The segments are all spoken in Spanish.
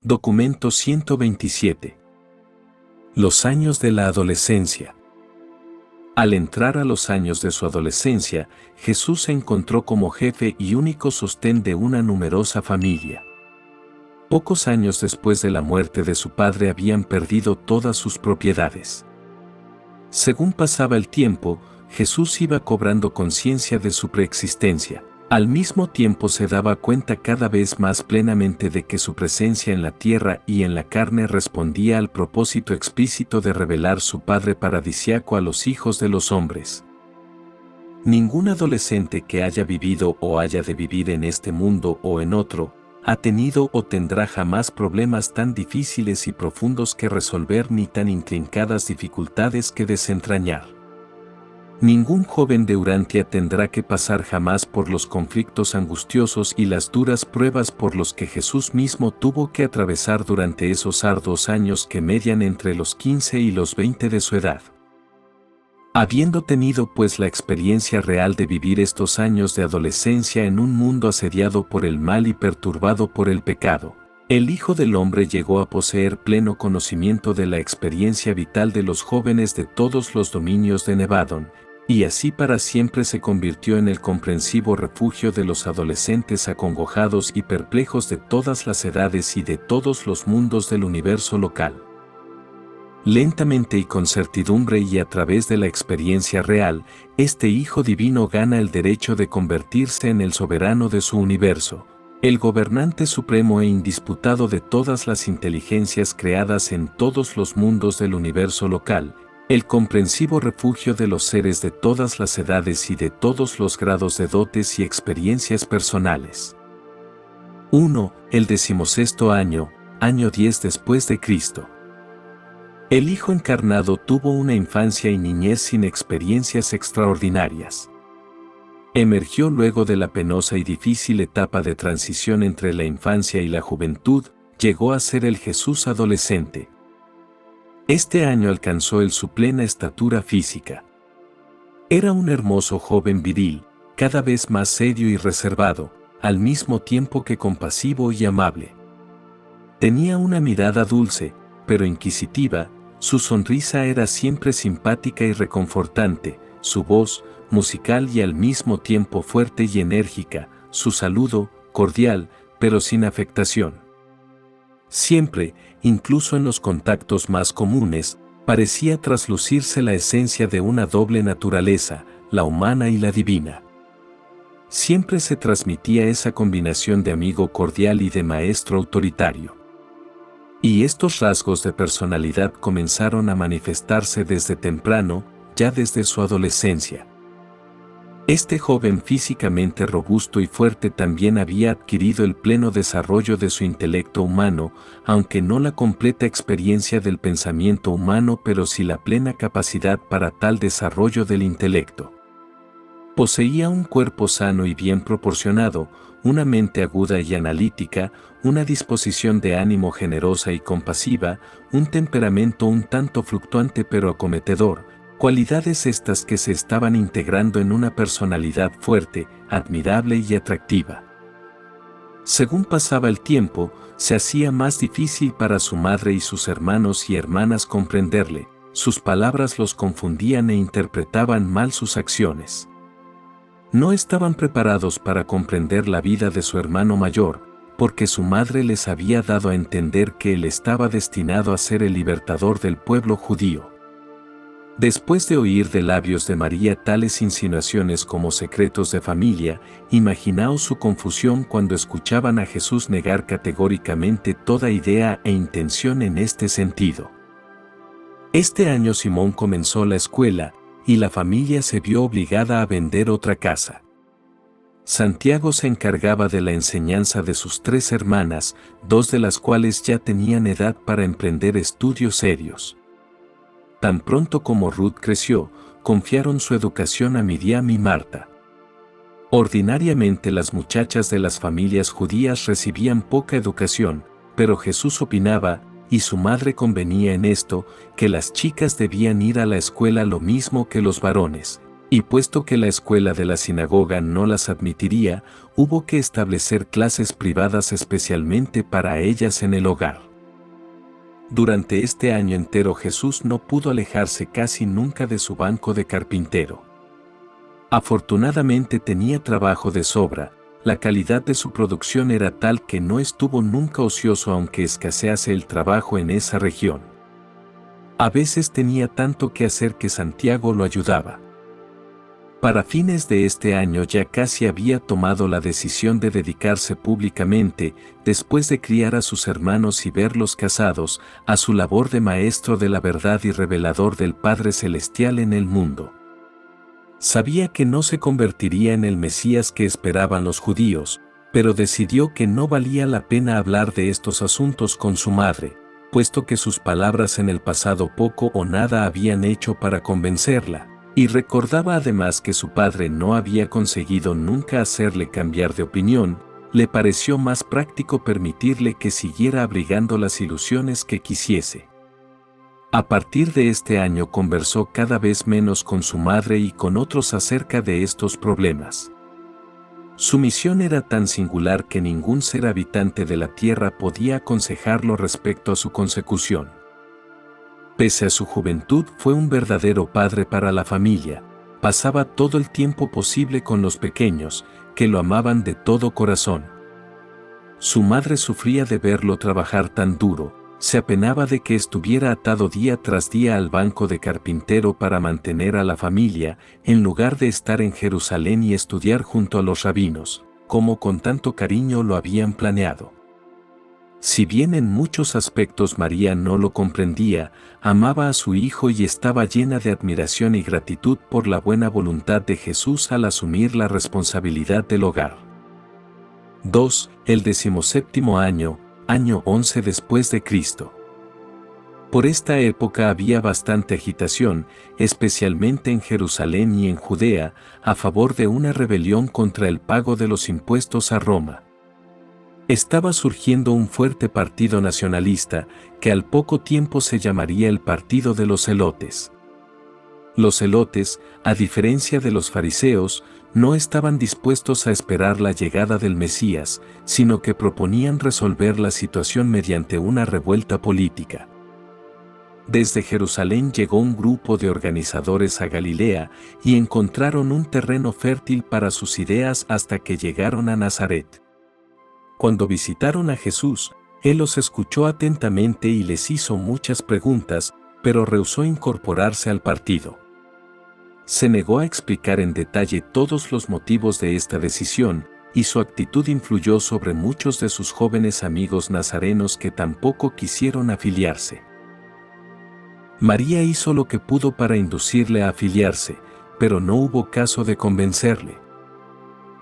Documento 127. Los años de la adolescencia. Al entrar a los años de su adolescencia, Jesús se encontró como jefe y único sostén de una numerosa familia. Pocos años después de la muerte de su padre habían perdido todas sus propiedades. Según pasaba el tiempo, Jesús iba cobrando conciencia de su preexistencia. Al mismo tiempo se daba cuenta cada vez más plenamente de que su presencia en la tierra y en la carne respondía al propósito explícito de revelar su Padre paradisíaco a los hijos de los hombres. Ningún adolescente que haya vivido o haya de vivir en este mundo o en otro, ha tenido o tendrá jamás problemas tan difíciles y profundos que resolver ni tan intrincadas dificultades que desentrañar. Ningún joven de Urantia tendrá que pasar jamás por los conflictos angustiosos y las duras pruebas por los que Jesús mismo tuvo que atravesar durante esos arduos años que median entre los 15 y los 20 de su edad. Habiendo tenido pues la experiencia real de vivir estos años de adolescencia en un mundo asediado por el mal y perturbado por el pecado, el Hijo del Hombre llegó a poseer pleno conocimiento de la experiencia vital de los jóvenes de todos los dominios de Nevadón, y así para siempre se convirtió en el comprensivo refugio de los adolescentes acongojados y perplejos de todas las edades y de todos los mundos del universo local. Lentamente y con certidumbre y a través de la experiencia real, este Hijo Divino gana el derecho de convertirse en el soberano de su universo, el gobernante supremo e indisputado de todas las inteligencias creadas en todos los mundos del universo local, el comprensivo refugio de los seres de todas las edades y de todos los grados de dotes y experiencias personales. 1. El 16º año, año 10 después de Cristo. El Hijo encarnado tuvo una infancia y niñez sin experiencias extraordinarias. Emergió luego de la penosa y difícil etapa de transición entre la infancia y la juventud, llegó a ser el Jesús adolescente. Este año alcanzó su plena estatura física. Era un hermoso joven viril, cada vez más serio y reservado, al mismo tiempo que compasivo y amable. Tenía una mirada dulce, pero inquisitiva, su sonrisa era siempre simpática y reconfortante, su voz, musical y al mismo tiempo fuerte y enérgica, su saludo, cordial, pero sin afectación. Siempre, incluso en los contactos más comunes, parecía traslucirse la esencia de una doble naturaleza, la humana y la divina. Siempre se transmitía esa combinación de amigo cordial y de maestro autoritario. Y estos rasgos de personalidad comenzaron a manifestarse desde temprano, ya desde su adolescencia. Este joven físicamente robusto y fuerte también había adquirido el pleno desarrollo de su intelecto humano, aunque no la completa experiencia del pensamiento humano, pero sí la plena capacidad para tal desarrollo del intelecto. Poseía un cuerpo sano y bien proporcionado, una mente aguda y analítica, una disposición de ánimo generosa y compasiva, un temperamento un tanto fluctuante pero acometedor, cualidades estas que se estaban integrando en una personalidad fuerte, admirable y atractiva. Según pasaba el tiempo, se hacía más difícil para su madre y sus hermanos y hermanas comprenderle, sus palabras los confundían e interpretaban mal sus acciones. No estaban preparados para comprender la vida de su hermano mayor, porque su madre les había dado a entender que él estaba destinado a ser el libertador del pueblo judío. Después de oír de labios de María tales insinuaciones como secretos de familia, imaginaos su confusión cuando escuchaban a Jesús negar categóricamente toda idea e intención en este sentido. Este año Simón comenzó la escuela, y la familia se vio obligada a vender otra casa. Santiago se encargaba de la enseñanza de sus 3 hermanas, 2 de las cuales ya tenían edad para emprender estudios serios. Tan pronto como Ruth creció, confiaron su educación a Miriam y Marta. Ordinariamente las muchachas de las familias judías recibían poca educación, pero Jesús opinaba, y su madre convenía en esto, que las chicas debían ir a la escuela lo mismo que los varones, Y puesto que la escuela de la sinagoga no las admitiría, hubo que establecer clases privadas especialmente para ellas en el hogar. Durante este año entero Jesús no pudo alejarse casi nunca de su banco de carpintero. Afortunadamente tenía trabajo de sobra, la calidad de su producción era tal que no estuvo nunca ocioso aunque escasease el trabajo en esa región. A veces tenía tanto que hacer que Santiago lo ayudaba. Para fines de este año ya casi había tomado la decisión de dedicarse públicamente, después de criar a sus hermanos y verlos casados, a su labor de maestro de la verdad y revelador del Padre Celestial en el mundo. Sabía que no se convertiría en el Mesías que esperaban los judíos, pero decidió que no valía la pena hablar de estos asuntos con su madre, puesto que sus palabras en el pasado poco o nada habían hecho para convencerla. Y recordaba además que su padre no había conseguido nunca hacerle cambiar de opinión, le pareció más práctico permitirle que siguiera abrigando las ilusiones que quisiese. A partir de este año conversó cada vez menos con su madre y con otros acerca de estos problemas. Su misión era tan singular que ningún ser habitante de la tierra podía aconsejarlo respecto a su consecución. Pese a su juventud fue un verdadero padre para la familia, pasaba todo el tiempo posible con los pequeños, que lo amaban de todo corazón. Su madre sufría de verlo trabajar tan duro, se apenaba de que estuviera atado día tras día al banco de carpintero para mantener a la familia, en lugar de estar en Jerusalén y estudiar junto a los rabinos, como con tanto cariño lo habían planeado. Si bien en muchos aspectos María no lo comprendía, amaba a su hijo y estaba llena de admiración y gratitud por la buena voluntad de Jesús al asumir la responsabilidad del hogar. 2. El 17º año, año 11 después de Cristo. Por esta época había bastante agitación, especialmente en Jerusalén y en Judea, a favor de una rebelión contra el pago de los impuestos a Roma. Estaba surgiendo un fuerte partido nacionalista, que al poco tiempo se llamaría el Partido de los Zelotes. Los zelotes, a diferencia de los fariseos, no estaban dispuestos a esperar la llegada del Mesías, sino que proponían resolver la situación mediante una revuelta política. Desde Jerusalén llegó un grupo de organizadores a Galilea y encontraron un terreno fértil para sus ideas hasta que llegaron a Nazaret. Cuando visitaron a Jesús, Él los escuchó atentamente y les hizo muchas preguntas, pero rehusó incorporarse al partido. Se negó a explicar en detalle todos los motivos de esta decisión, y su actitud influyó sobre muchos de sus jóvenes amigos nazarenos que tampoco quisieron afiliarse. María hizo lo que pudo para inducirle a afiliarse, pero no hubo caso de convencerle.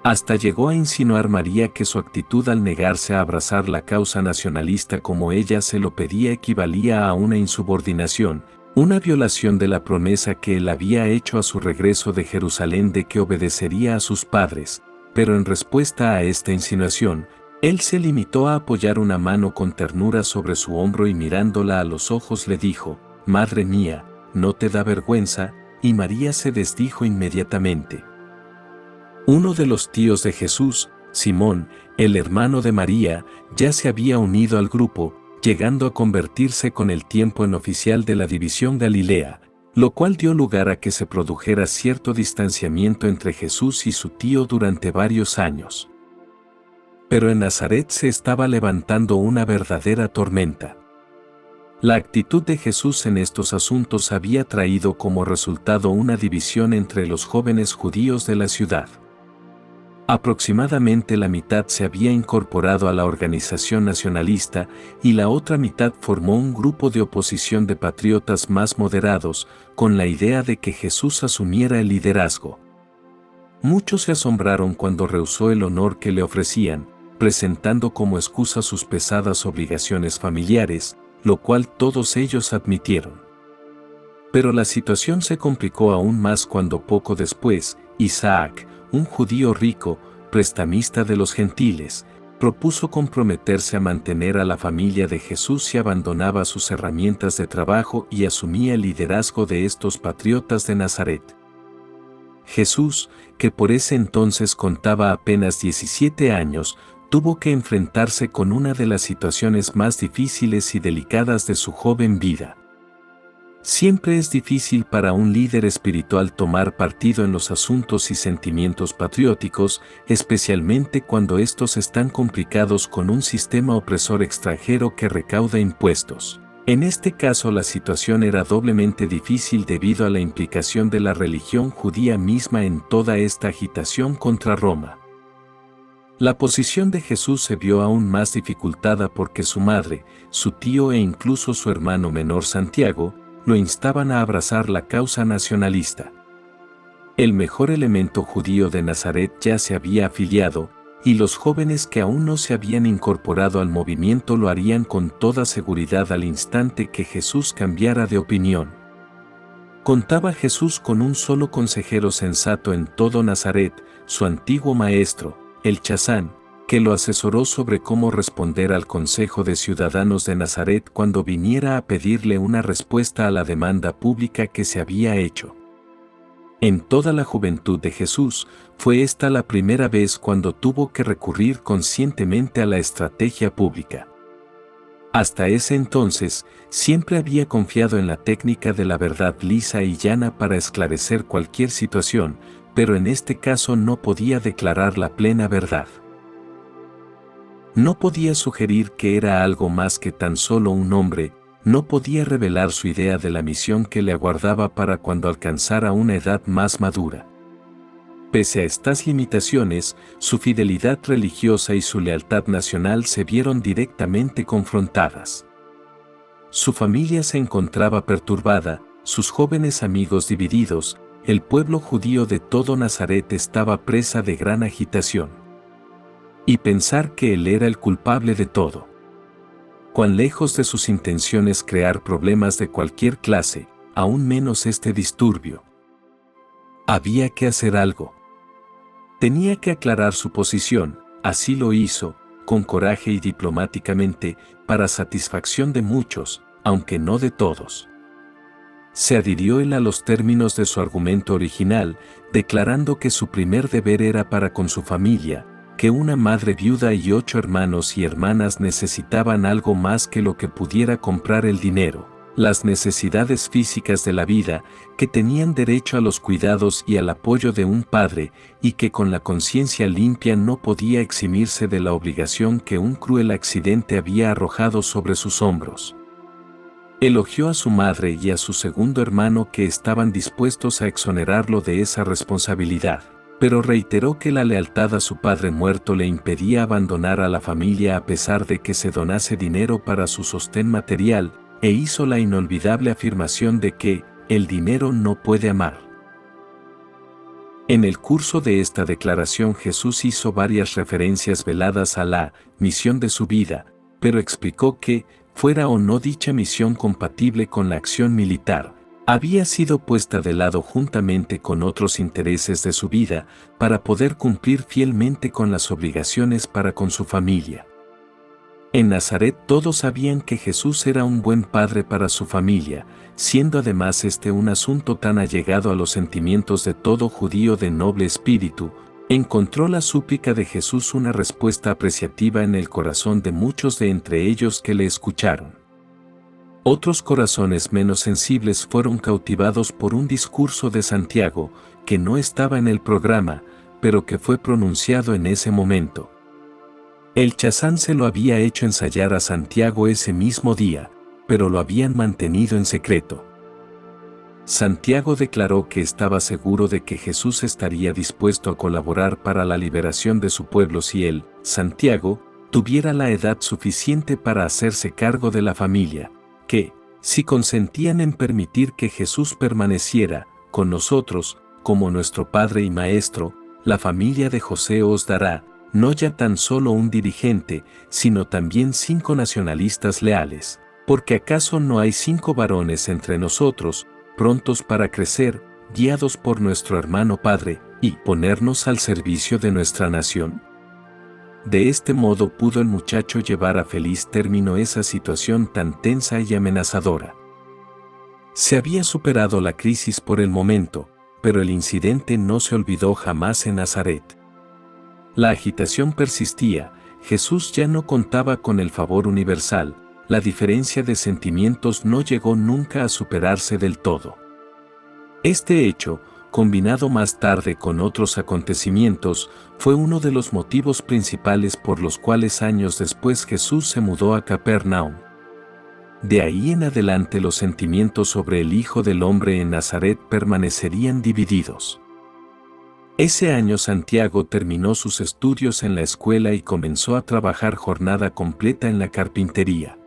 Hasta llegó a insinuar María que su actitud al negarse a abrazar la causa nacionalista como ella se lo pedía equivalía a una insubordinación, una violación de la promesa que él había hecho a su regreso de Jerusalén de que obedecería a sus padres, pero en respuesta a esta insinuación, él se limitó a apoyar una mano con ternura sobre su hombro y mirándola a los ojos le dijo: «Madre mía, ¿no te da vergüenza?», y María se desdijo inmediatamente. Uno de los tíos de Jesús, Simón, el hermano de María, ya se había unido al grupo, llegando a convertirse con el tiempo en oficial de la división Galilea, lo cual dio lugar a que se produjera cierto distanciamiento entre Jesús y su tío durante varios años. Pero en Nazaret se estaba levantando una verdadera tormenta. La actitud de Jesús en estos asuntos había traído como resultado una división entre los jóvenes judíos de la ciudad. Aproximadamente la mitad se había incorporado a la organización nacionalista y la otra mitad formó un grupo de oposición de patriotas más moderados, con la idea de que Jesús asumiera el liderazgo. Muchos se asombraron cuando rehusó el honor que le ofrecían, presentando como excusa sus pesadas obligaciones familiares, lo cual todos ellos admitieron. Pero la situación se complicó aún más cuando poco después, Isaac, un judío rico, prestamista de los gentiles, propuso comprometerse a mantener a la familia de Jesús si abandonaba sus herramientas de trabajo y asumía el liderazgo de estos patriotas de Nazaret. Jesús, que por ese entonces contaba apenas 17 años, tuvo que enfrentarse con una de las situaciones más difíciles y delicadas de su joven vida. Siempre es difícil para un líder espiritual tomar partido en los asuntos y sentimientos patrióticos, especialmente cuando estos están complicados con un sistema opresor extranjero que recauda impuestos. En este caso la situación era doblemente difícil debido a la implicación de la religión judía misma en toda esta agitación contra Roma. La posición de Jesús se vio aún más dificultada porque su madre, su tío e incluso su hermano menor Santiago, lo instaban a abrazar la causa nacionalista. El mejor elemento judío de Nazaret ya se había afiliado, y los jóvenes que aún no se habían incorporado al movimiento lo harían con toda seguridad al instante que Jesús cambiara de opinión. Contaba Jesús con un solo consejero sensato en todo Nazaret, su antiguo maestro, el Chazán, que lo asesoró sobre cómo responder al Consejo de Ciudadanos de Nazaret cuando viniera a pedirle una respuesta a la demanda pública que se había hecho. En toda la juventud de Jesús, fue esta la primera vez cuando tuvo que recurrir conscientemente a la estrategia pública. Hasta ese entonces, siempre había confiado en la técnica de la verdad lisa y llana para esclarecer cualquier situación, pero en este caso no podía declarar la plena verdad. No podía sugerir que era algo más que tan solo un hombre, no podía revelar su idea de la misión que le aguardaba para cuando alcanzara una edad más madura. Pese a estas limitaciones, su fidelidad religiosa y su lealtad nacional se vieron directamente confrontadas. Su familia se encontraba perturbada, sus jóvenes amigos divididos, el pueblo judío de todo Nazaret estaba presa de gran agitación. Y pensar que él era el culpable de todo. Cuán lejos de sus intenciones crear problemas de cualquier clase, aún menos este disturbio. Había que hacer algo. Tenía que aclarar su posición, así lo hizo, con coraje y diplomáticamente, para satisfacción de muchos, aunque no de todos. Se adhirió él a los términos de su argumento original, declarando que su primer deber era para con su familia, que una madre viuda y 8 hermanos y hermanas necesitaban algo más que lo que pudiera comprar el dinero, las necesidades físicas de la vida, que tenían derecho a los cuidados y al apoyo de un padre, y que con la conciencia limpia no podía eximirse de la obligación que un cruel accidente había arrojado sobre sus hombros. Elogió a su madre y a su segundo hermano que estaban dispuestos a exonerarlo de esa responsabilidad, pero reiteró que la lealtad a su padre muerto le impedía abandonar a la familia a pesar de que se donase dinero para su sostén material, e hizo la inolvidable afirmación de que el dinero no puede amar. En el curso de esta declaración Jesús hizo varias referencias veladas a la misión de su vida, pero explicó que, fuera o no dicha misión compatible con la acción militar, había sido puesta de lado juntamente con otros intereses de su vida para poder cumplir fielmente con las obligaciones para con su familia. En Nazaret todos sabían que Jesús era un buen padre para su familia, siendo además este un asunto tan allegado a los sentimientos de todo judío de noble espíritu. Encontró la súplica de Jesús una respuesta apreciativa en el corazón de muchos de entre ellos que le escucharon. Otros corazones menos sensibles fueron cautivados por un discurso de Santiago, que no estaba en el programa, pero que fue pronunciado en ese momento. El Chazán se lo había hecho ensayar a Santiago ese mismo día, pero lo habían mantenido en secreto. Santiago declaró que estaba seguro de que Jesús estaría dispuesto a colaborar para la liberación de su pueblo si él, Santiago, tuviera la edad suficiente para hacerse cargo de la familia, que, si consentían en permitir que Jesús permaneciera con nosotros, como nuestro Padre y Maestro, la familia de José os dará, no ya tan solo un dirigente, sino también 5 nacionalistas leales, porque acaso no hay 5 varones entre nosotros, prontos para crecer, guiados por nuestro hermano Padre, y ponernos al servicio de nuestra nación. De este modo pudo el muchacho llevar a feliz término esa situación tan tensa y amenazadora. Se había superado la crisis por el momento, pero el incidente no se olvidó jamás en Nazaret. La agitación persistía, Jesús ya no contaba con el favor universal, la diferencia de sentimientos no llegó nunca a superarse del todo. Este hecho, combinado más tarde con otros acontecimientos, fue uno de los motivos principales por los cuales años después Jesús se mudó a Capernaum. De ahí en adelante los sentimientos sobre el Hijo del Hombre en Nazaret permanecerían divididos. Ese año Santiago terminó sus estudios en la escuela y comenzó a trabajar jornada completa en la carpintería.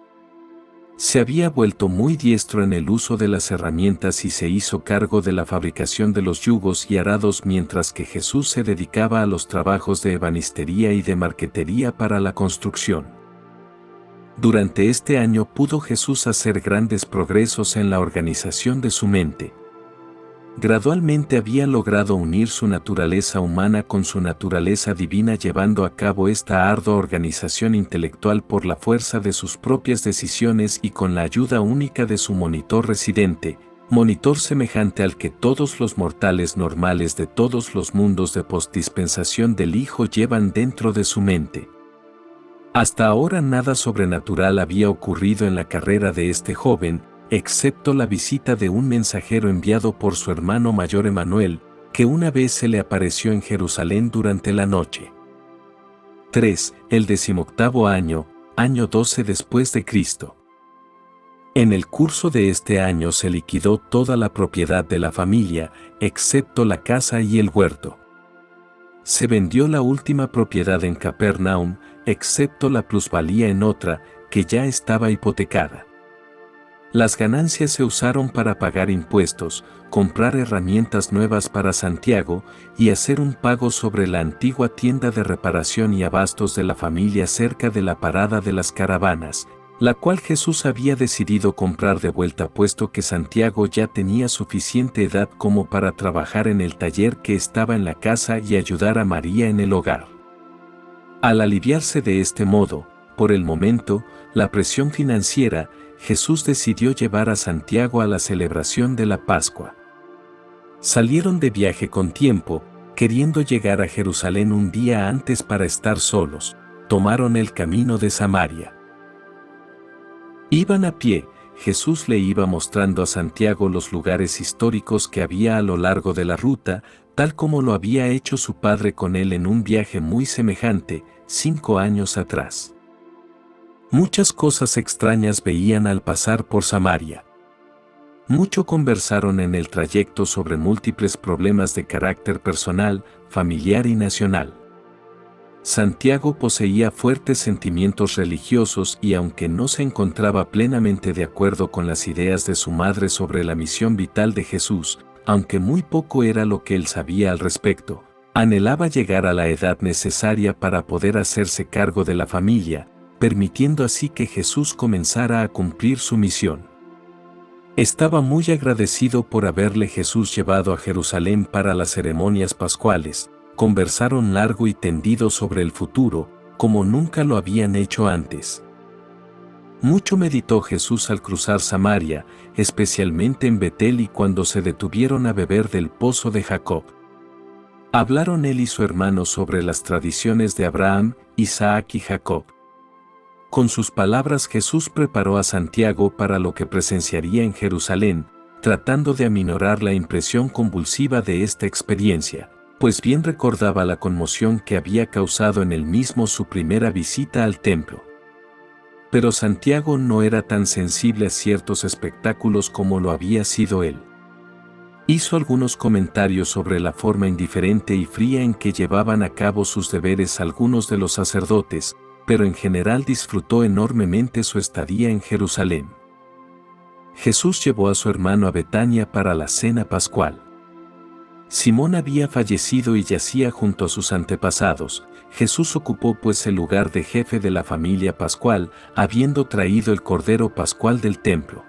Se había vuelto muy diestro en el uso de las herramientas y se hizo cargo de la fabricación de los yugos y arados mientras que Jesús se dedicaba a los trabajos de ebanistería y de marquetería para la construcción. Durante este año pudo Jesús hacer grandes progresos en la organización de su mente. Gradualmente había logrado unir su naturaleza humana con su naturaleza divina llevando a cabo esta ardua organización intelectual por la fuerza de sus propias decisiones y con la ayuda única de su monitor residente, monitor semejante al que todos los mortales normales de todos los mundos de postdispensación del Hijo llevan dentro de su mente. Hasta ahora nada sobrenatural había ocurrido en la carrera de este joven, excepto la visita de un mensajero enviado por su hermano mayor Emanuel, que una vez se le apareció en Jerusalén durante la noche. 3. El 18º año, año 12 después de Cristo. En el curso de este año se liquidó toda la propiedad de la familia, excepto la casa y el huerto. Se vendió la última propiedad en Capernaum, excepto la plusvalía en otra, que ya estaba hipotecada. Las ganancias se usaron para pagar impuestos, comprar herramientas nuevas para Santiago y hacer un pago sobre la antigua tienda de reparación y abastos de la familia cerca de la parada de las caravanas, la cual Jesús había decidido comprar de vuelta puesto que Santiago ya tenía suficiente edad como para trabajar en el taller que estaba en la casa y ayudar a María en el hogar. Al aliviarse de este modo, por el momento, la presión financiera, Jesús decidió llevar a Santiago a la celebración de la Pascua. Salieron de viaje con tiempo, queriendo llegar a Jerusalén un día antes para estar solos, tomaron el camino de Samaria. Iban a pie, Jesús le iba mostrando a Santiago los lugares históricos que había a lo largo de la ruta, tal como lo había hecho su padre con él en un viaje muy semejante, 5 años atrás. Muchas cosas extrañas veían al pasar por Samaria. Mucho conversaron en el trayecto sobre múltiples problemas de carácter personal, familiar y nacional. Santiago poseía fuertes sentimientos religiosos y aunque no se encontraba plenamente de acuerdo con las ideas de su madre sobre la misión vital de Jesús, aunque muy poco era lo que él sabía al respecto, anhelaba llegar a la edad necesaria para poder hacerse cargo de la familia, permitiendo así que Jesús comenzara a cumplir su misión. Estaba muy agradecido por haberle Jesús llevado a Jerusalén para las ceremonias pascuales, conversaron largo y tendido sobre el futuro, como nunca lo habían hecho antes. Mucho meditó Jesús al cruzar Samaria, especialmente en Betel y cuando se detuvieron a beber del pozo de Jacob. Hablaron él y su hermano sobre las tradiciones de Abraham, Isaac y Jacob. Con sus palabras Jesús preparó a Santiago para lo que presenciaría en Jerusalén, tratando de aminorar la impresión convulsiva de esta experiencia, pues bien recordaba la conmoción que había causado en él mismo su primera visita al templo. Pero Santiago no era tan sensible a ciertos espectáculos como lo había sido él. Hizo algunos comentarios sobre la forma indiferente y fría en que llevaban a cabo sus deberes algunos de los sacerdotes, pero en general disfrutó enormemente su estadía en Jerusalén. Jesús llevó a su hermano a Betania para la cena pascual. Simón había fallecido y yacía junto a sus antepasados. Jesús ocupó pues el lugar de jefe de la familia pascual, habiendo traído el cordero pascual del templo.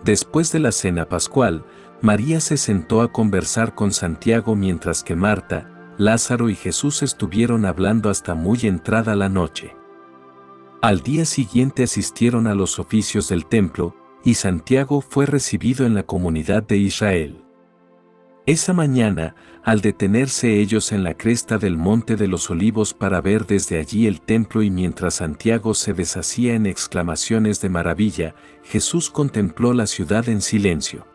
Después de la cena pascual, María se sentó a conversar con Santiago mientras que Marta, Lázaro y Jesús estuvieron hablando hasta muy entrada la noche. Al día siguiente asistieron a los oficios del templo, y Santiago fue recibido en la comunidad de Israel. Esa mañana, al detenerse ellos en la cresta del Monte de los Olivos para ver desde allí el templo y mientras Santiago se deshacía en exclamaciones de maravilla, Jesús contempló la ciudad en silencio.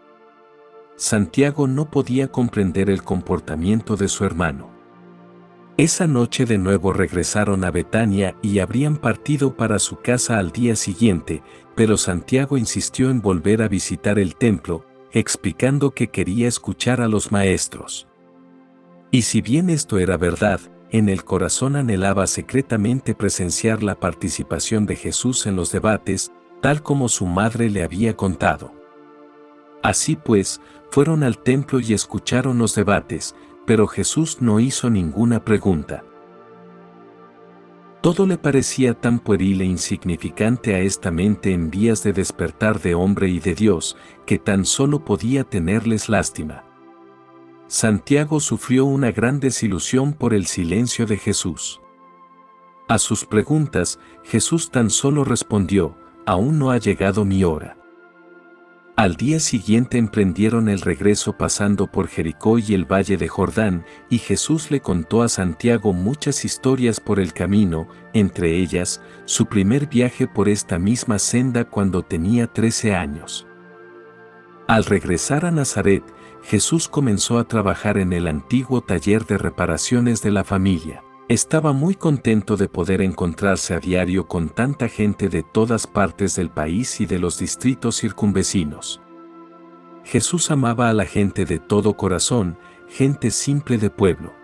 Santiago no podía comprender el comportamiento de su hermano. Esa noche de nuevo regresaron a Betania y habrían partido para su casa al día siguiente, pero Santiago insistió en volver a visitar el templo, explicando que quería escuchar a los maestros. Y si bien esto era verdad, en el corazón anhelaba secretamente presenciar la participación de Jesús en los debates, tal como su madre le había contado. Así pues, fueron al templo y escucharon los debates, pero Jesús no hizo ninguna pregunta. Todo le parecía tan pueril e insignificante a esta mente en vías de despertar de hombre y de Dios, que tan solo podía tenerles lástima. Santiago sufrió una gran desilusión por el silencio de Jesús. A sus preguntas, Jesús tan solo respondió: «Aún no ha llegado mi hora». Al día siguiente emprendieron el regreso pasando por Jericó y el valle de Jordán, y Jesús le contó a Santiago muchas historias por el camino, entre ellas, su primer viaje por esta misma senda cuando tenía 13 años. Al regresar a Nazaret, Jesús comenzó a trabajar en el antiguo taller de reparaciones de la familia. Estaba muy contento de poder encontrarse a diario con tanta gente de todas partes del país y de los distritos circunvecinos. Jesús amaba a la gente de todo corazón, gente simple de pueblo.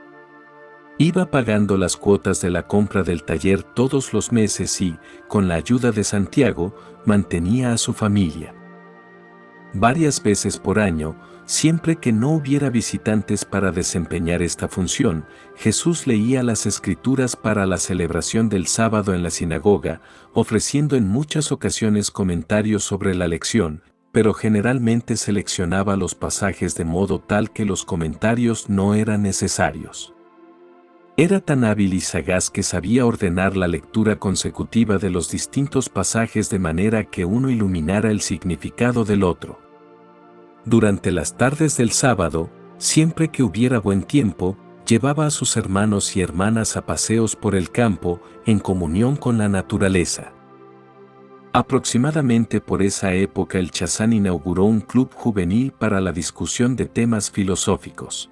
Iba pagando las cuotas de la compra del taller todos los meses y, con la ayuda de Santiago, mantenía a su familia. Varias veces por año, siempre que no hubiera visitantes para desempeñar esta función, Jesús leía las Escrituras para la celebración del sábado en la sinagoga, ofreciendo en muchas ocasiones comentarios sobre la lección, pero generalmente seleccionaba los pasajes de modo tal que los comentarios no eran necesarios. Era tan hábil y sagaz que sabía ordenar la lectura consecutiva de los distintos pasajes de manera que uno iluminara el significado del otro. Durante las tardes del sábado, siempre que hubiera buen tiempo, llevaba a sus hermanos y hermanas a paseos por el campo, en comunión con la naturaleza. Aproximadamente por esa época el Chazán inauguró un club juvenil para la discusión de temas filosóficos.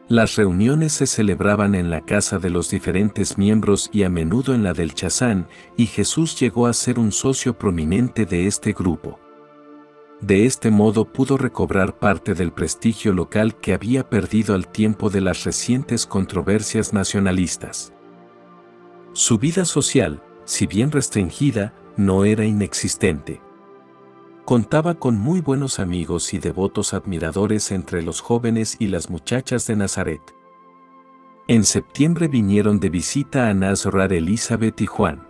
Las reuniones se celebraban en la casa de los diferentes miembros y a menudo en la del Chazán, y Jesús llegó a ser un socio prominente de este grupo. De este modo pudo recobrar parte del prestigio local que había perdido al tiempo de las recientes controversias nacionalistas. Su vida social, si bien restringida, no era inexistente. Contaba con muy buenos amigos y devotos admiradores entre los jóvenes y las muchachas de Nazaret. En septiembre vinieron de visita a Nazaret Elizabeth y Juan.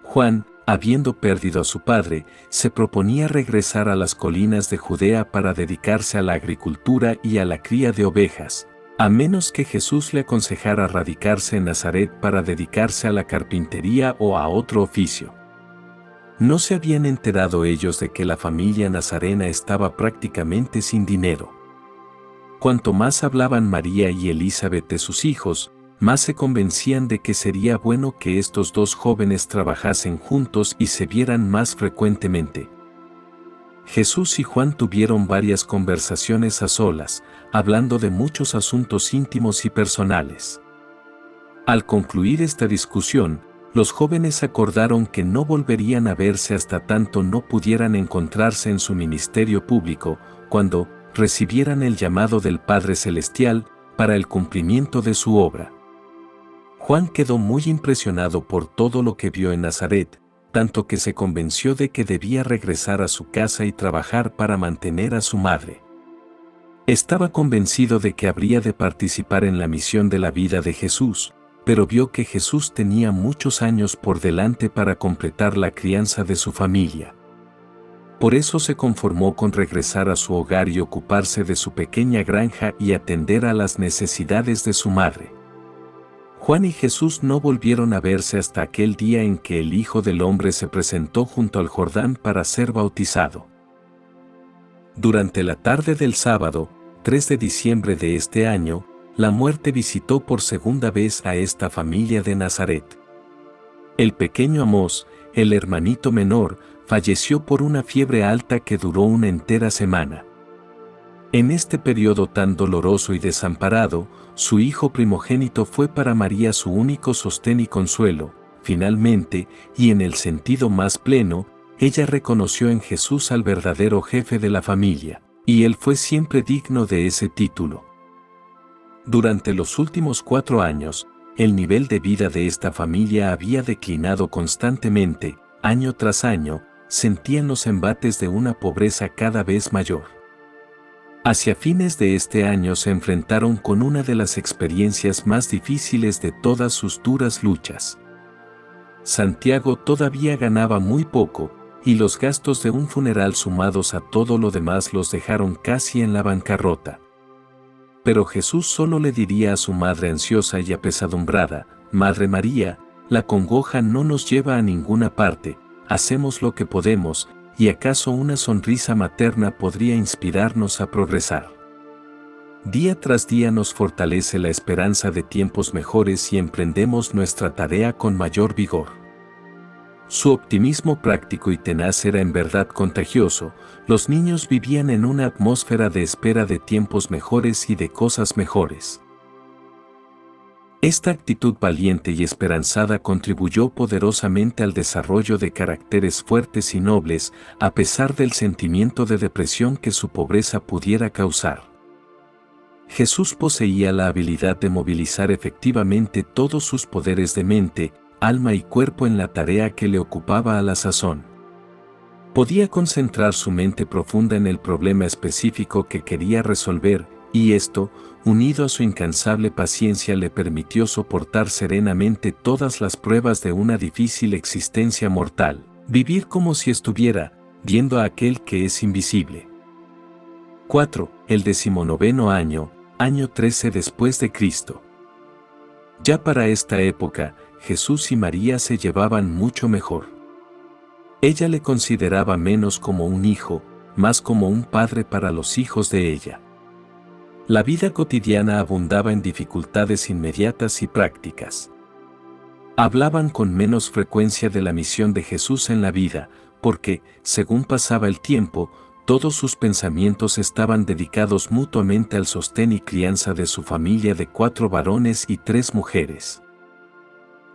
Juan, habiendo perdido a su padre, se proponía regresar a las colinas de Judea para dedicarse a la agricultura y a la cría de ovejas, a menos que Jesús le aconsejara radicarse en Nazaret para dedicarse a la carpintería o a otro oficio. No se habían enterado ellos de que la familia nazarena estaba prácticamente sin dinero. Cuanto más hablaban María y Elizabeth de sus hijos, más se convencían de que sería bueno que estos dos jóvenes trabajasen juntos y se vieran más frecuentemente. Jesús y Juan tuvieron varias conversaciones a solas, hablando de muchos asuntos íntimos y personales. Al concluir esta discusión, los jóvenes acordaron que no volverían a verse hasta tanto no pudieran encontrarse en su ministerio público, cuando recibieran el llamado del Padre Celestial para el cumplimiento de su obra. Juan quedó muy impresionado por todo lo que vio en Nazaret, tanto que se convenció de que debía regresar a su casa y trabajar para mantener a su madre. Estaba convencido de que habría de participar en la misión de la vida de Jesús, pero vio que Jesús tenía muchos años por delante para completar la crianza de su familia. Por eso se conformó con regresar a su hogar y ocuparse de su pequeña granja y atender a las necesidades de su madre. Juan y Jesús no volvieron a verse hasta aquel día en que el Hijo del Hombre se presentó junto al Jordán para ser bautizado. Durante la tarde del sábado, 3 de diciembre de este año, la muerte visitó por segunda vez a esta familia de Nazaret. El pequeño Amós, el hermanito menor, falleció por una fiebre alta que duró una entera semana. En este periodo tan doloroso y desamparado, su hijo primogénito fue para María su único sostén y consuelo. Finalmente, y en el sentido más pleno, ella reconoció en Jesús al verdadero jefe de la familia, y él fue siempre digno de ese título. Durante los últimos 4 años, el nivel de vida de esta familia había declinado constantemente, año tras año, sentían los embates de una pobreza cada vez mayor. Hacia fines de este año se enfrentaron con una de las experiencias más difíciles de todas sus duras luchas. Santiago todavía ganaba muy poco, y los gastos de un funeral sumados a todo lo demás los dejaron casi en la bancarrota. Pero Jesús solo le diría a su madre ansiosa y apesadumbrada: Madre María, la congoja no nos lleva a ninguna parte, hacemos lo que podemos, y acaso una sonrisa materna podría inspirarnos a progresar. Día tras día nos fortalece la esperanza de tiempos mejores y emprendemos nuestra tarea con mayor vigor. Su optimismo práctico y tenaz era en verdad contagioso. Los niños vivían en una atmósfera de espera de tiempos mejores y de cosas mejores. Esta actitud valiente y esperanzada contribuyó poderosamente al desarrollo de caracteres fuertes y nobles, a pesar del sentimiento de depresión que su pobreza pudiera causar. Jesús poseía la habilidad de movilizar efectivamente todos sus poderes de mente, alma y cuerpo en la tarea que le ocupaba a la sazón. Podía concentrar su mente profunda en el problema específico que quería resolver, y esto, unido a su incansable paciencia, le permitió soportar serenamente todas las pruebas de una difícil existencia mortal, vivir como si estuviera viendo a aquel que es invisible. 4. El 19º año, año 13 después de Cristo. Ya para esta época, Jesús y María se llevaban mucho mejor. Ella le consideraba menos como un hijo, más como un padre para los hijos de ella. La vida cotidiana abundaba en dificultades inmediatas y prácticas. Hablaban con menos frecuencia de la misión de Jesús en la vida, porque, según pasaba el tiempo, todos sus pensamientos estaban dedicados mutuamente al sostén y crianza de su familia de 4 varones y 3 mujeres.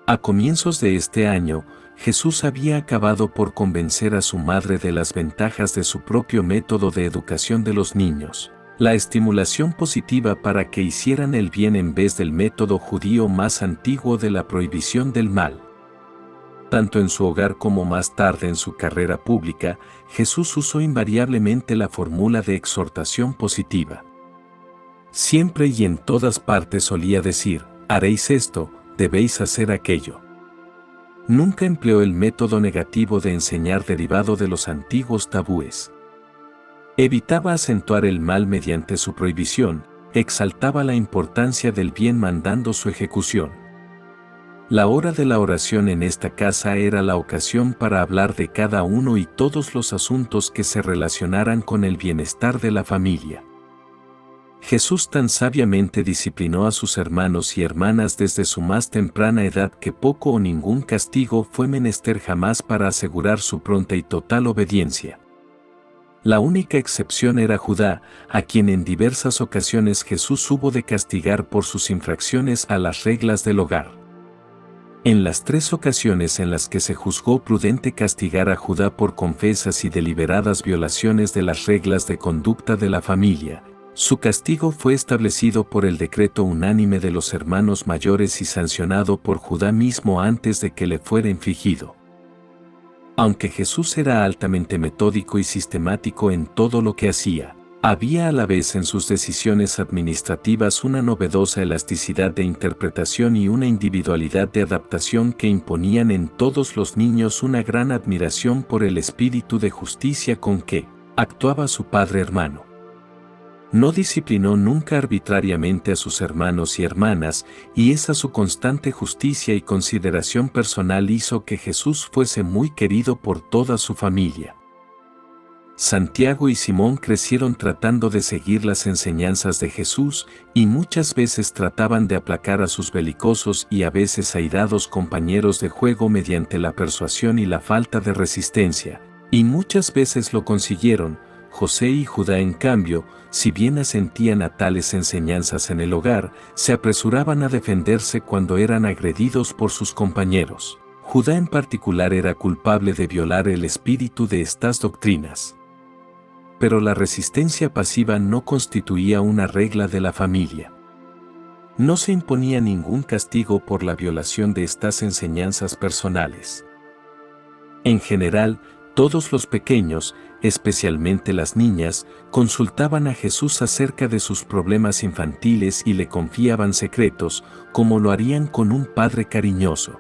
A comienzos de este año, Jesús había acabado por convencer a su madre de las ventajas de su propio método de educación de los niños, la estimulación positiva para que hicieran el bien en vez del método judío más antiguo de la prohibición del mal. Tanto en su hogar como más tarde en su carrera pública, Jesús usó invariablemente la fórmula de exhortación positiva. Siempre y en todas partes solía decir: haréis esto, debéis hacer aquello. Nunca empleó el método negativo de enseñar derivado de los antiguos tabúes. Evitaba acentuar el mal mediante su prohibición, exaltaba la importancia del bien mandando su ejecución. La hora de la oración en esta casa era la ocasión para hablar de cada uno y todos los asuntos que se relacionaran con el bienestar de la familia. Jesús tan sabiamente disciplinó a sus hermanos y hermanas desde su más temprana edad que poco o ningún castigo fue menester jamás para asegurar su pronta y total obediencia. La única excepción era Judá, a quien en diversas ocasiones Jesús hubo de castigar por sus infracciones a las reglas del hogar. En las 3 ocasiones en las que se juzgó prudente castigar a Judá por confesas y deliberadas violaciones de las reglas de conducta de la familia, su castigo fue establecido por el decreto unánime de los hermanos mayores y sancionado por Judá mismo antes de que le fuera infligido. Aunque Jesús era altamente metódico y sistemático en todo lo que hacía, había a la vez en sus decisiones administrativas una novedosa elasticidad de interpretación y una individualidad de adaptación que imponían en todos los niños una gran admiración por el espíritu de justicia con que actuaba su padre hermano. No disciplinó nunca arbitrariamente a sus hermanos y hermanas, y esa su constante justicia y consideración personal hizo que Jesús fuese muy querido por toda su familia. Santiago y Simón crecieron tratando de seguir las enseñanzas de Jesús y muchas veces trataban de aplacar a sus belicosos y a veces airados compañeros de juego mediante la persuasión y la falta de resistencia, y muchas veces lo consiguieron. José y Judá, en cambio, si bien asentían a tales enseñanzas en el hogar, se apresuraban a defenderse cuando eran agredidos por sus compañeros. Judá en particular era culpable de violar el espíritu de estas doctrinas. Pero la resistencia pasiva no constituía una regla de la familia. No se imponía ningún castigo por la violación de estas enseñanzas personales. En general, todos los pequeños, especialmente las niñas, consultaban a Jesús acerca de sus problemas infantiles y le confiaban secretos, como lo harían con un padre cariñoso.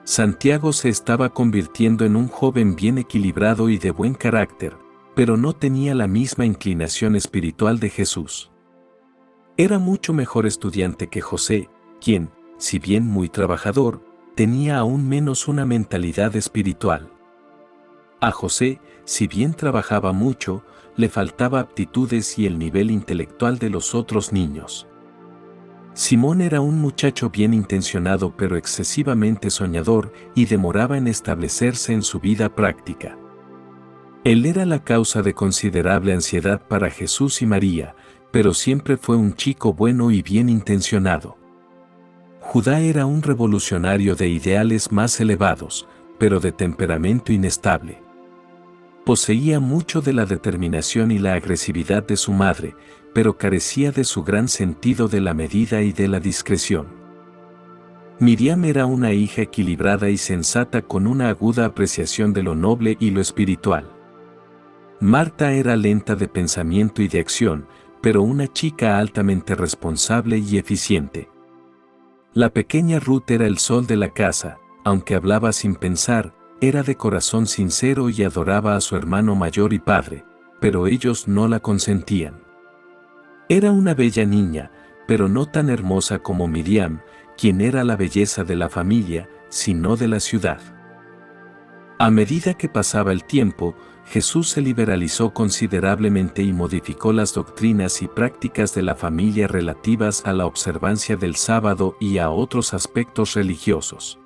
Santiago se estaba convirtiendo en un joven bien equilibrado y de buen carácter, pero no tenía la misma inclinación espiritual de Jesús. Era mucho mejor estudiante que José, quien, si bien muy trabajador, tenía aún menos una mentalidad espiritual. A José, si bien trabajaba mucho, le faltaba aptitudes y el nivel intelectual de los otros niños. Simón era un muchacho bien intencionado pero excesivamente soñador y demoraba en establecerse en su vida práctica. Él era la causa de considerable ansiedad para Jesús y María, pero siempre fue un chico bueno y bien intencionado. Judá era un revolucionario de ideales más elevados, pero de temperamento inestable. Poseía mucho de la determinación y la agresividad de su madre, pero carecía de su gran sentido de la medida y de la discreción. Miriam era una hija equilibrada y sensata con una aguda apreciación de lo noble y lo espiritual. Marta era lenta de pensamiento y de acción, pero una chica altamente responsable y eficiente. La pequeña Ruth era el sol de la casa, aunque hablaba sin pensar, era de corazón sincero y adoraba a su hermano mayor y padre, pero ellos no la consentían. Era una bella niña, pero no tan hermosa como Miriam, quien era la belleza de la familia, sino de la ciudad. A medida que pasaba el tiempo, Jesús se liberalizó considerablemente y modificó las doctrinas y prácticas de la familia relativas a la observancia del sábado y a otros aspectos religiosos.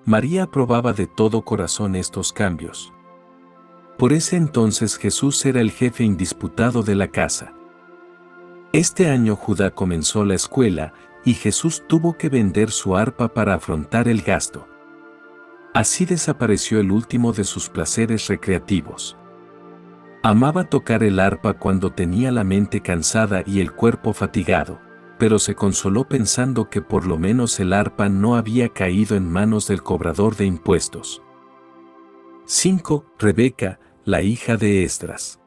María aprobaba de todo corazón estos cambios. Por ese entonces Jesús era el jefe indisputado de la casa. Este año Judá comenzó la escuela y Jesús tuvo que vender su arpa para afrontar el gasto. Así desapareció el último de sus placeres recreativos. Amaba tocar el arpa cuando tenía la mente cansada y el cuerpo fatigado, pero se consoló pensando que por lo menos el arpa no había caído en manos del cobrador de impuestos. 5. Rebeca, la hija de Esdras.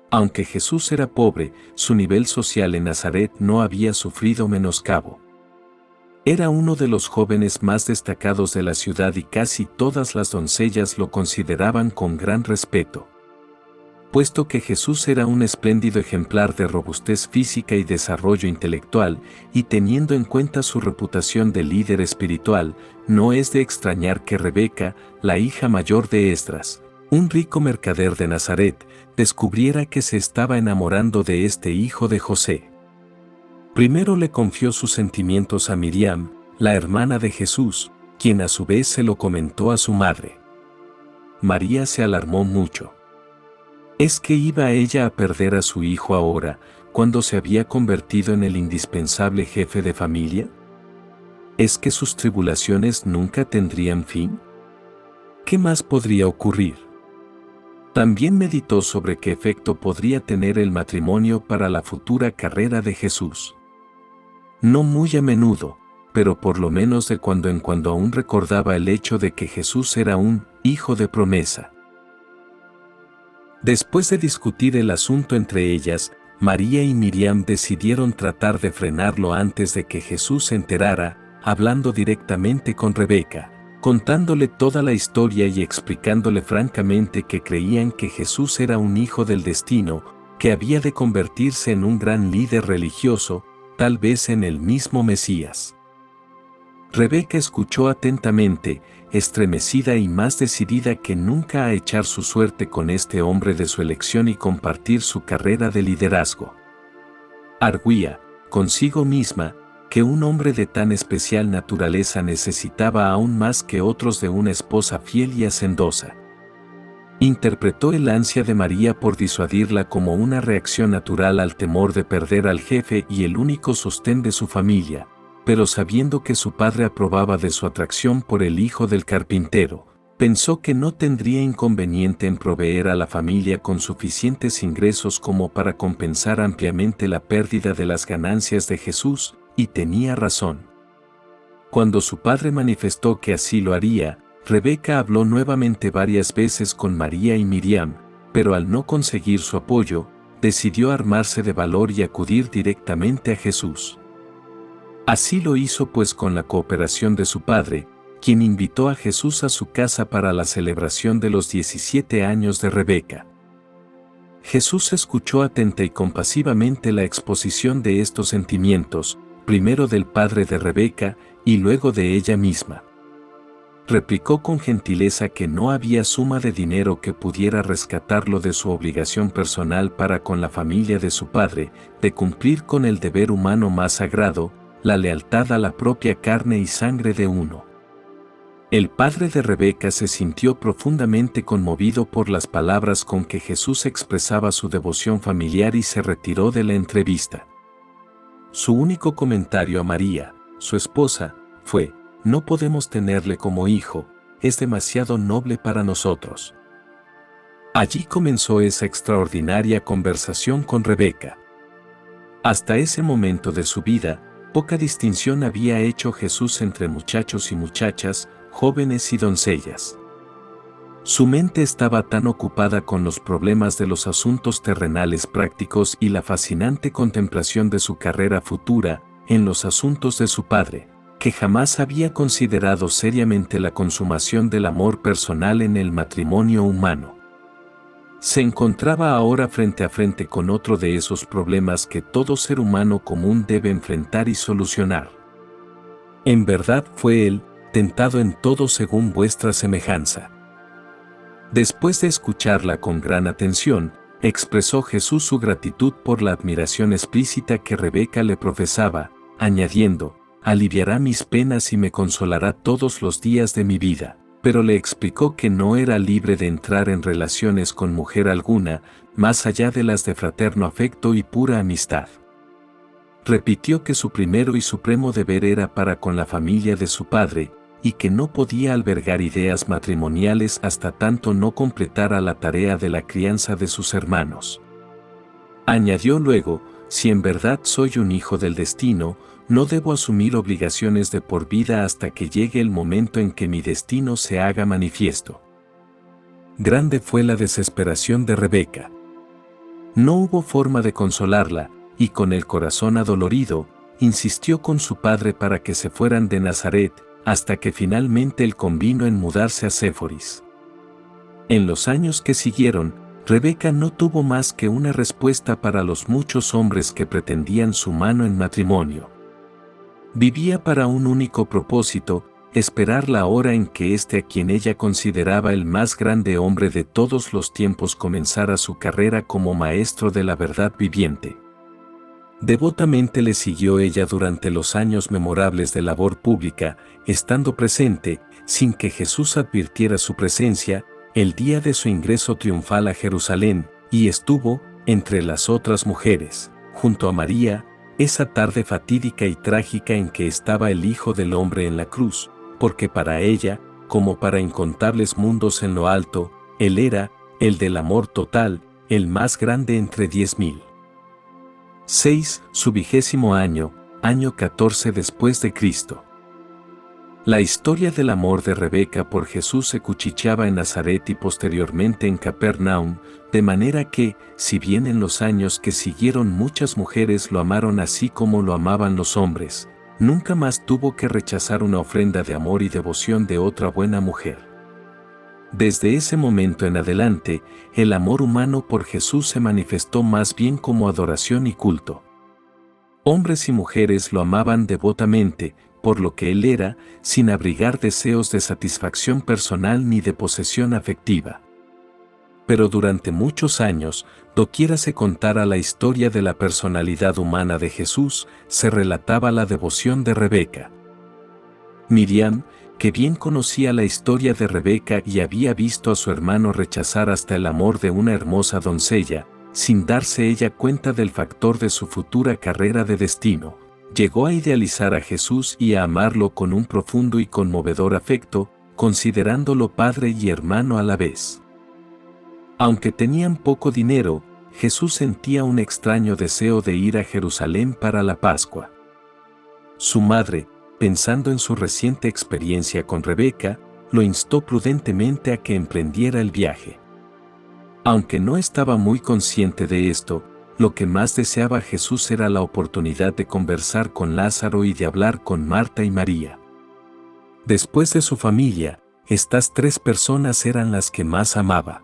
Aunque Jesús era pobre, su nivel social en Nazaret no había sufrido menoscabo. Era uno de los jóvenes más destacados de la ciudad y casi todas las doncellas lo consideraban con gran respeto. Puesto que Jesús era un espléndido ejemplar de robustez física y desarrollo intelectual, y teniendo en cuenta su reputación de líder espiritual, no es de extrañar que Rebeca, la hija mayor de Esdras, un rico mercader de Nazaret, descubriera que se estaba enamorando de este hijo de José. Primero le confió sus sentimientos a Miriam, la hermana de Jesús, quien a su vez se lo comentó a su madre. María se alarmó mucho. ¿Es que iba ella a perder a su hijo ahora, cuando se había convertido en el indispensable jefe de familia? ¿Es que sus tribulaciones nunca tendrían fin? ¿Qué más podría ocurrir? También meditó sobre qué efecto podría tener el matrimonio para la futura carrera de Jesús. No muy a menudo, pero por lo menos de cuando en cuando aún recordaba el hecho de que Jesús era un hijo de promesa. Después de discutir el asunto entre ellas, María y Miriam decidieron tratar de frenarlo antes de que Jesús se enterara, hablando directamente con Rebeca, contándole toda la historia y explicándole francamente que creían que Jesús era un hijo del destino, que había de convertirse en un gran líder religioso, tal vez en el mismo Mesías. Rebeca escuchó atentamente, estremecida y más decidida que nunca a echar su suerte con este hombre de su elección y compartir su carrera de liderazgo. Arguía, consigo misma, que un hombre de tan especial naturaleza necesitaba aún más que otros de una esposa fiel y hacendosa. Interpretó el ansia de María por disuadirla como una reacción natural al temor de perder al jefe y el único sostén de su familia, pero sabiendo que su padre aprobaba de su atracción por el hijo del carpintero, pensó que no tendría inconveniente en proveer a la familia con suficientes ingresos como para compensar ampliamente la pérdida de las ganancias de Jesús, y tenía razón. Cuando su padre manifestó que así lo haría, Rebeca habló nuevamente varias veces con María y Miriam, pero al no conseguir su apoyo, decidió armarse de valor y acudir directamente a Jesús. Así lo hizo pues con la cooperación de su padre, quien invitó a Jesús a su casa para la celebración de los 17 años de Rebeca. Jesús escuchó atenta y compasivamente la exposición de estos sentimientos, primero del padre de Rebeca y luego de ella misma. Replicó con gentileza que no había suma de dinero que pudiera rescatarlo de su obligación personal para con la familia de su padre, de cumplir con el deber humano más sagrado, la lealtad a la propia carne y sangre de uno. El padre de Rebeca se sintió profundamente conmovido por las palabras con que Jesús expresaba su devoción familiar y se retiró de la entrevista. Su único comentario a María, su esposa, fue: no podemos tenerle como hijo, es demasiado noble para nosotros. Allí comenzó esa extraordinaria conversación con Rebeca. Hasta ese momento de su vida, poca distinción había hecho Jesús entre muchachos y muchachas, jóvenes y doncellas. Su mente estaba tan ocupada con los problemas de los asuntos terrenales prácticos y la fascinante contemplación de su carrera futura, en los asuntos de su padre, que jamás había considerado seriamente la consumación del amor personal en el matrimonio humano. Se encontraba ahora frente a frente con otro de esos problemas que todo ser humano común debe enfrentar y solucionar. En verdad fue él, tentado en todo según vuestra semejanza. Después de escucharla con gran atención, expresó Jesús su gratitud por la admiración explícita que Rebeca le profesaba, añadiendo: aliviará mis penas y me consolará todos los días de mi vida, pero le explicó que no era libre de entrar en relaciones con mujer alguna, más allá de las de fraterno afecto y pura amistad. Repitió que su primero y supremo deber era para con la familia de su padre, y que no podía albergar ideas matrimoniales hasta tanto no completara la tarea de la crianza de sus hermanos. Añadió luego: si en verdad soy un hijo del destino, no debo asumir obligaciones de por vida hasta que llegue el momento en que mi destino se haga manifiesto. Grande fue la desesperación de Rebeca. No hubo forma de consolarla, y con el corazón adolorido, insistió con su padre para que se fueran de Nazaret, hasta que finalmente él convino en mudarse a Séforis. En los años que siguieron, Rebeca no tuvo más que una respuesta para los muchos hombres que pretendían su mano en matrimonio. Vivía para un único propósito: esperar la hora en que a quien ella consideraba el más grande hombre de todos los tiempos comenzara su carrera como maestro de la verdad viviente. Devotamente le siguió ella durante los años memorables de labor pública, estando presente, sin que Jesús advirtiera su presencia, el día de su ingreso triunfal a Jerusalén, y estuvo, entre las otras mujeres, junto a María, esa tarde fatídica y trágica en que estaba el Hijo del Hombre en la cruz, porque para ella, como para incontables mundos en lo alto, él era, el del amor total, el más grande entre 10.000. 6. Su 20º año, año 14 después de Cristo. La historia del amor de Rebeca por Jesús se cuchicheaba en Nazaret y posteriormente en Capernaum, de manera que, si bien en los años que siguieron muchas mujeres lo amaron así como lo amaban los hombres, nunca más tuvo que rechazar una ofrenda de amor y devoción de otra buena mujer. Desde ese momento en adelante, el amor humano por Jesús se manifestó más bien como adoración y culto. Hombres y mujeres lo amaban devotamente, por lo que él era, sin abrigar deseos de satisfacción personal ni de posesión afectiva. Pero durante muchos años, doquiera se contara la historia de la personalidad humana de Jesús, se relataba la devoción de Rebeca. Miriam, que bien conocía la historia de Rebeca y había visto a su hermano rechazar hasta el amor de una hermosa doncella, sin darse ella cuenta del factor de su futura carrera de destino, llegó a idealizar a Jesús y a amarlo con un profundo y conmovedor afecto, considerándolo padre y hermano a la vez. Aunque tenían poco dinero, Jesús sentía un extraño deseo de ir a Jerusalén para la Pascua. Su madre, pensando en su reciente experiencia con Rebeca, lo instó prudentemente a que emprendiera el viaje. Aunque no estaba muy consciente de esto, lo que más deseaba Jesús era la oportunidad de conversar con Lázaro y de hablar con Marta y María. Después de su familia, estas tres personas eran las que más amaba.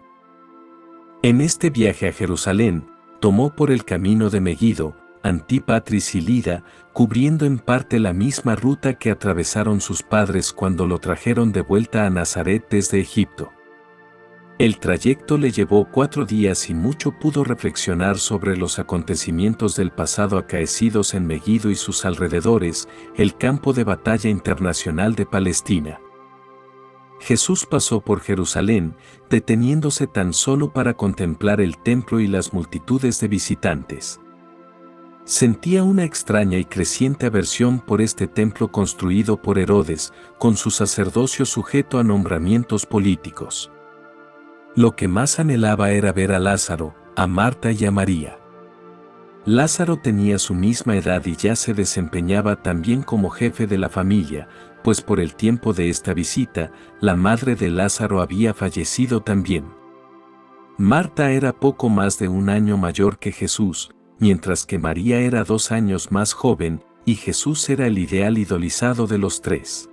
En este viaje a Jerusalén, tomó por el camino de Meguido, Antípatris y Lida, cubriendo en parte la misma ruta que atravesaron sus padres cuando lo trajeron de vuelta a Nazaret desde Egipto. El trayecto le llevó 4 días y mucho pudo reflexionar sobre los acontecimientos del pasado acaecidos en Meguido y sus alrededores, el campo de batalla internacional de Palestina. Jesús pasó por Jerusalén, deteniéndose tan solo para contemplar el templo y las multitudes de visitantes. Sentía una extraña y creciente aversión por este templo construido por Herodes, con su sacerdocio sujeto a nombramientos políticos. Lo que más anhelaba era ver a Lázaro, a Marta y a María. Lázaro tenía su misma edad y ya se desempeñaba también como jefe de la familia, pues por el tiempo de esta visita, la madre de Lázaro había fallecido también. Marta era poco más de 1 año mayor que Jesús, mientras que María era 2 años más joven, y Jesús era el ideal idolizado de los tres.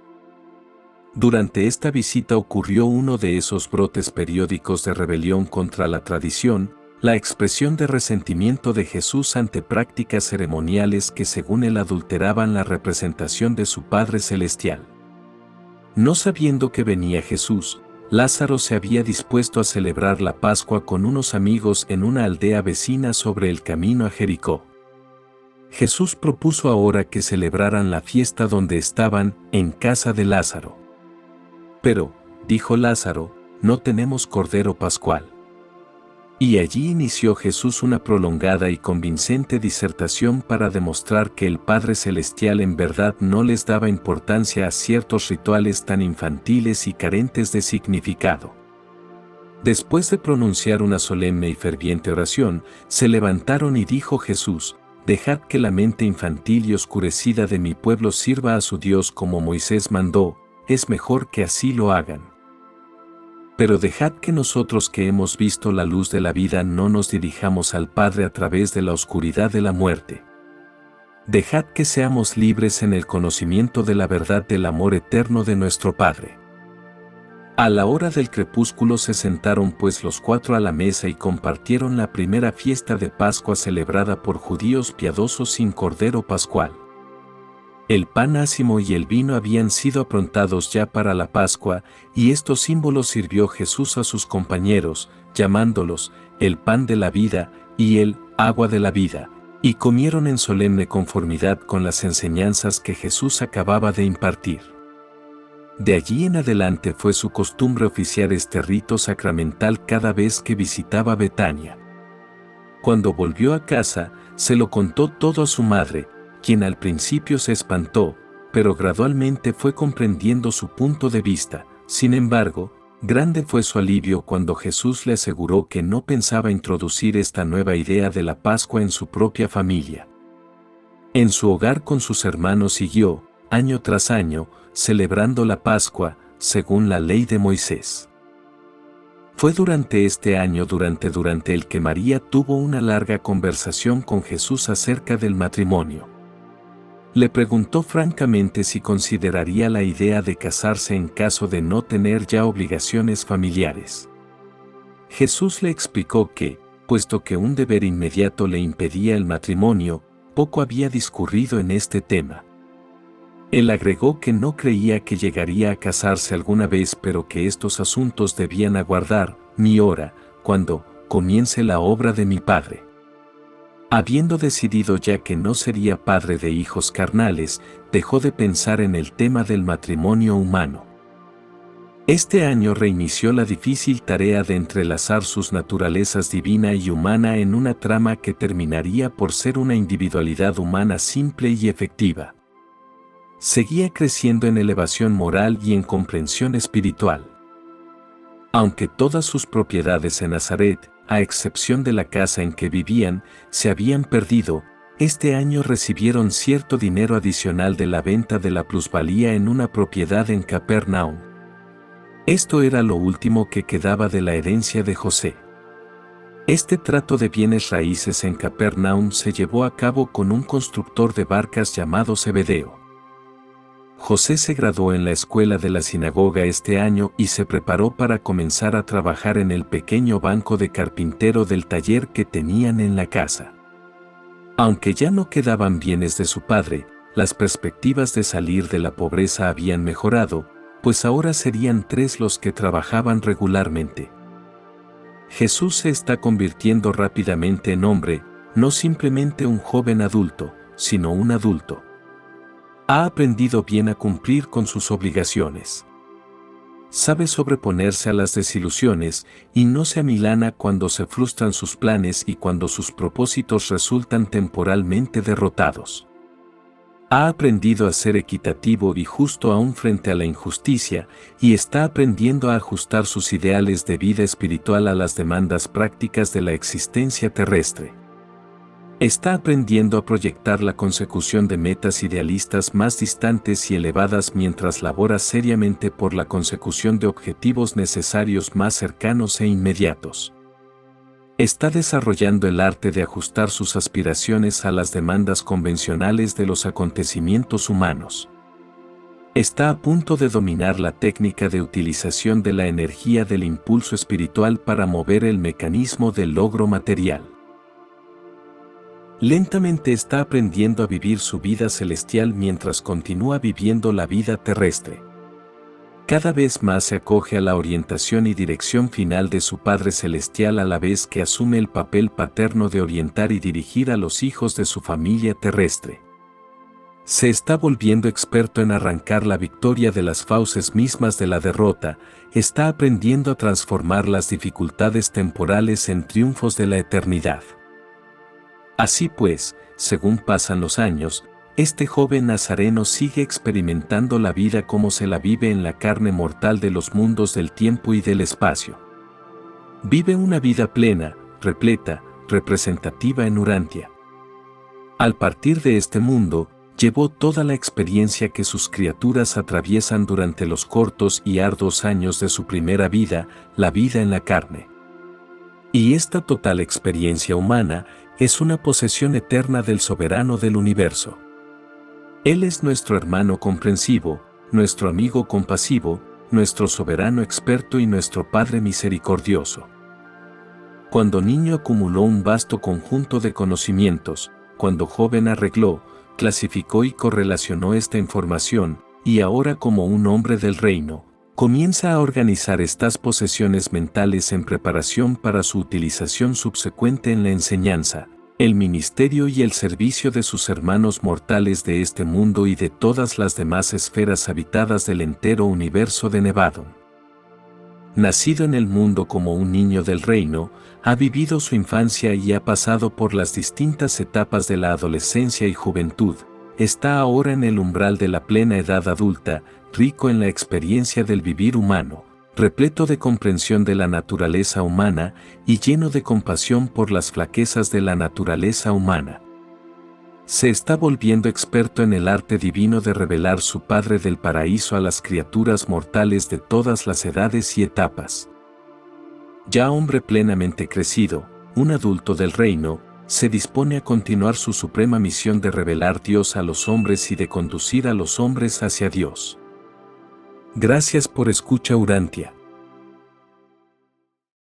Durante esta visita ocurrió uno de esos brotes periódicos de rebelión contra la tradición, la expresión de resentimiento de Jesús ante prácticas ceremoniales que según él adulteraban la representación de su Padre Celestial. No sabiendo que venía Jesús, Lázaro se había dispuesto a celebrar la Pascua con unos amigos en una aldea vecina sobre el camino a Jericó. Jesús propuso ahora que celebraran la fiesta donde estaban, en casa de Lázaro. Pero, dijo Lázaro, no tenemos cordero pascual. Y allí inició Jesús una prolongada y convincente disertación para demostrar que el Padre Celestial en verdad no les daba importancia a ciertos rituales tan infantiles y carentes de significado. Después de pronunciar una solemne y ferviente oración, se levantaron y dijo Jesús: «Dejad que la mente infantil y oscurecida de mi pueblo sirva a su Dios como Moisés mandó, es mejor que así lo hagan. Pero dejad que nosotros que hemos visto la luz de la vida no nos dirijamos al Padre a través de la oscuridad de la muerte. Dejad que seamos libres en el conocimiento de la verdad del amor eterno de nuestro Padre». A la hora del crepúsculo se sentaron pues los 4 a la mesa y compartieron la primera fiesta de Pascua celebrada por judíos piadosos sin cordero pascual. El pan ácimo y el vino habían sido aprontados ya para la Pascua, y estos símbolos sirvió Jesús a sus compañeros, llamándolos el pan de la vida y el agua de la vida, y comieron en solemne conformidad con las enseñanzas que Jesús acababa de impartir. De allí en adelante fue su costumbre oficiar este rito sacramental cada vez que visitaba Betania. Cuando volvió a casa, se lo contó todo a su madre, quien al principio se espantó, pero gradualmente fue comprendiendo su punto de vista. Sin embargo, grande fue su alivio cuando Jesús le aseguró que no pensaba introducir esta nueva idea de la Pascua en su propia familia. En su hogar con sus hermanos siguió, año tras año, celebrando la Pascua, según la ley de Moisés. Fue durante este año durante el que María tuvo una larga conversación con Jesús acerca del matrimonio. Le preguntó francamente si consideraría la idea de casarse en caso de no tener ya obligaciones familiares. Jesús le explicó que, puesto que un deber inmediato le impedía el matrimonio, poco había discurrido en este tema. Él agregó que no creía que llegaría a casarse alguna vez, pero que estos asuntos debían aguardar mi hora, cuando comience la obra de mi padre. Habiendo decidido ya que no sería padre de hijos carnales, dejó de pensar en el tema del matrimonio humano. Este año reinició la difícil tarea de entrelazar sus naturalezas divina y humana en una trama que terminaría por ser una individualidad humana simple y efectiva. Seguía creciendo en elevación moral y en comprensión espiritual. Aunque todas sus propiedades en Nazaret, a excepción de la casa en que vivían, se habían perdido, este año recibieron cierto dinero adicional de la venta de la plusvalía en una propiedad en Capernaum. Esto era lo último que quedaba de la herencia de José. Este trato de bienes raíces en Capernaum se llevó a cabo con un constructor de barcas llamado Zebedeo. José se graduó en la escuela de la sinagoga este año y se preparó para comenzar a trabajar en el pequeño banco de carpintero del taller que tenían en la casa. Aunque ya no quedaban bienes de su padre, las perspectivas de salir de la pobreza habían mejorado, pues ahora serían 3 los que trabajaban regularmente. Jesús se está convirtiendo rápidamente en hombre, no simplemente un joven adulto, sino un adulto. Ha aprendido bien a cumplir con sus obligaciones. Sabe sobreponerse a las desilusiones y no se amilana cuando se frustran sus planes y cuando sus propósitos resultan temporalmente derrotados. Ha aprendido a ser equitativo y justo aún frente a la injusticia, y está aprendiendo a ajustar sus ideales de vida espiritual a las demandas prácticas de la existencia terrestre. Está aprendiendo a proyectar la consecución de metas idealistas más distantes y elevadas mientras labora seriamente por la consecución de objetivos necesarios más cercanos e inmediatos. Está desarrollando el arte de ajustar sus aspiraciones a las demandas convencionales de los acontecimientos humanos. Está a punto de dominar la técnica de utilización de la energía del impulso espiritual para mover el mecanismo del logro material. Lentamente está aprendiendo a vivir su vida celestial mientras continúa viviendo la vida terrestre. Cada vez más se acoge a la orientación y dirección final de su Padre Celestial a la vez que asume el papel paterno de orientar y dirigir a los hijos de su familia terrestre. Se está volviendo experto en arrancar la victoria de las fauces mismas de la derrota, está aprendiendo a transformar las dificultades temporales en triunfos de la eternidad. Así pues, según pasan los años, este joven nazareno sigue experimentando la vida como se la vive en la carne mortal de los mundos del tiempo y del espacio. Vive una vida plena, repleta, representativa en Urantia. Al partir de este mundo, llevó toda la experiencia que sus criaturas atraviesan durante los cortos y arduos años de su primera vida, la vida en la carne. Y esta total experiencia humana es una posesión eterna del soberano del universo. Él es nuestro hermano comprensivo, nuestro amigo compasivo, nuestro soberano experto y nuestro Padre misericordioso. Cuando niño acumuló un vasto conjunto de conocimientos, cuando joven arregló, clasificó y correlacionó esta información, y ahora como un hombre del reino, comienza a organizar estas posesiones mentales en preparación para su utilización subsecuente en la enseñanza, el ministerio y el servicio de sus hermanos mortales de este mundo y de todas las demás esferas habitadas del entero universo de Nevadon. Nacido en el mundo como un niño del reino, ha vivido su infancia y ha pasado por las distintas etapas de la adolescencia y juventud, está ahora en el umbral de la plena edad adulta, rico en la experiencia del vivir humano, repleto de comprensión de la naturaleza humana y lleno de compasión por las flaquezas de la naturaleza humana. Se está volviendo experto en el arte divino de revelar su Padre del paraíso a las criaturas mortales de todas las edades y etapas. Ya hombre plenamente crecido, un adulto del reino, se dispone a continuar su suprema misión de revelar Dios a los hombres y de conducir a los hombres hacia Dios. Gracias por escucha Urantia.